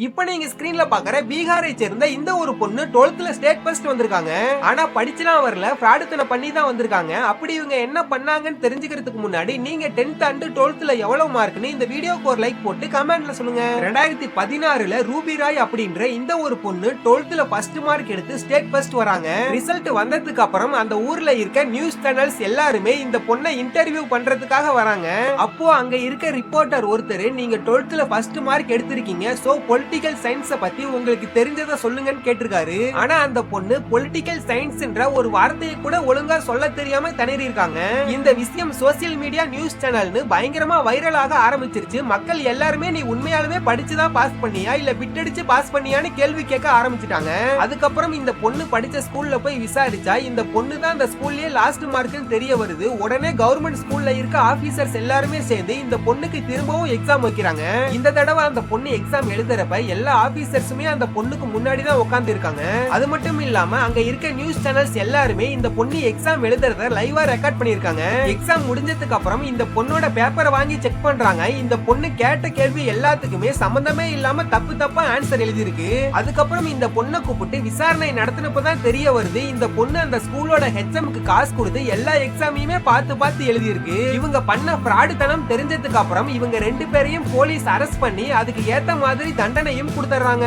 இப்ப நீங்க ஸ்கிரீன்ல பாக்குற பீகாரை சேர்ந்த இந்த ஒரு பொண்ணு 12th ஸ்டேட் ஃபர்ஸ்ட் வந்திருக்காங்க. ஆனா படிச்சுலாம் வரல, ஃப்ராடுத்தன பண்ணி தான் வந்திருக்காங்க. அப்படி இவங்க என்ன பண்ணாங்கன்னு தெரிஞ்சுக்கிறதுக்கு முன்னாடி நீங்க 10th அண்ட் 12th எவ்வளவு மார்க்னு இந்த வீடியோக்கு ஒரு லைக் போட்டு கமெண்ட்ல சொல்லுங்க. 2016ல ரூபி ராய் அப்படின்ற இந்த ஒரு பொண்ணு 12th ஃபர்ஸ்ட் மார்க் எடுத்து ஸ்டேட் ஃபர்ஸ்ட் வராங்க. ரிசல்ட் வந்ததுக்கு அப்புறம் அந்த ஊர்ல இருக்க நியூஸ் சேனல்ஸ் எல்லாருமே இந்த பொண்ணை இன்டர்வியூ பண்றதுக்காக வராங்க. அப்போ அங்க இருக்க ரிப்போர்ட்டர் ஒருத்தர், நீங்க 12th ஃபர்ஸ்ட் மார்க் எடுத்திருக்கீங்க, சோ பொலிட்டிக்கல் சயின்ஸ பத்தி உங்களுக்கு தெரிஞ்சதை சொல்லுங்கன்னு கேட்டிருக்காரு. ஆனா அந்த பொண்ணு பொலிட்டிக்கல் சயின்ஸ்ன்ற ஒரு வார்த்தையை கூட ஒழுங்கா சொல்ல தெரியாம திணறி இருக்காங்க. இந்த விஷயம் சோசியல் மீடியா நியூஸ் சேனல்னு பயங்கரமா வைரலாக ஆரம்பிச்சிருச்சு. மக்கள் எல்லாருமே நீ உண்மையாலுமே படிச்சுதான் பாஸ் பண்ணியா இல்ல பிட்டடிச்சு பாஸ் பண்ணியான்னு கேள்வி கேட்க ஆரம்பிச்சிட்டாங்க. அதுக்கப்புறம் இந்த பொண்ணு படிச்ச ஸ்கூல்ல போய் விசாரிச்சா இந்த பொண்ணு தான் அந்த ஸ்கூல்லயே லாஸ்ட் மார்க்னு தெரிய வருது. உடனே கவர்மெண்ட் ஸ்கூல்ல இருக்க ஆபீசர்ஸ் எல்லாருமே சேர்ந்து இந்த பொண்ணுக்கு திரும்பவும் எக்ஸாம் வைக்கிறாங்க. இந்த தடவை அந்த பொண்ணு எக்ஸாம் எழுதுறப்ப எல்லா ஆபீசர்ஸுமே அந்த பொண்ணுக்கு முன்னாடி தான் உட்கார்ந்து இருக்காங்க. அது மட்டும் இல்லாம அங்க இருக்க நியூஸ் சேனல்ஸ் எல்லாருமே இந்த பொண்ணு எக்ஸாம் எழுதுறத லைவா ரெக்கார்ட் பண்ணிருக்காங்க. எக்ஸாம் முடிஞ்சதுக்கு அப்புறம் இந்த பொண்ணோட பேப்பரை வாங்கி செக் பண்றாங்க. இந்த பொண்ணு கேட்ட கேள்வி எல்லாத்துக்குமே சம்பந்தமே இல்லாம தப்பு தப்பா ஆன்சர் எழுதிருக்கு. அதுக்கப்புறம் இந்த பொண்ணை கூப்பிட்டு விசாரணை நடத்தினப்பதான் தெரிய வருது, இந்த பொண்ணு அந்த ஸ்கூலோட ஹெச்எம்க்கு காசு கொடுத்து எல்லா எக்ஸாமையுமே பார்த்து எழுதிருக்கு. இவங்க பண்ண ஃப்ராடுத்தனம் தெரிஞ்சதுக்கு அப்புறம் இவங்க ரெண்டு பேரையும் போலீஸ் அரெஸ்ட் பண்ணி அதுக்கு ஏத்த மாதிரி தண்டனையும் கொடுத்துறாங்க.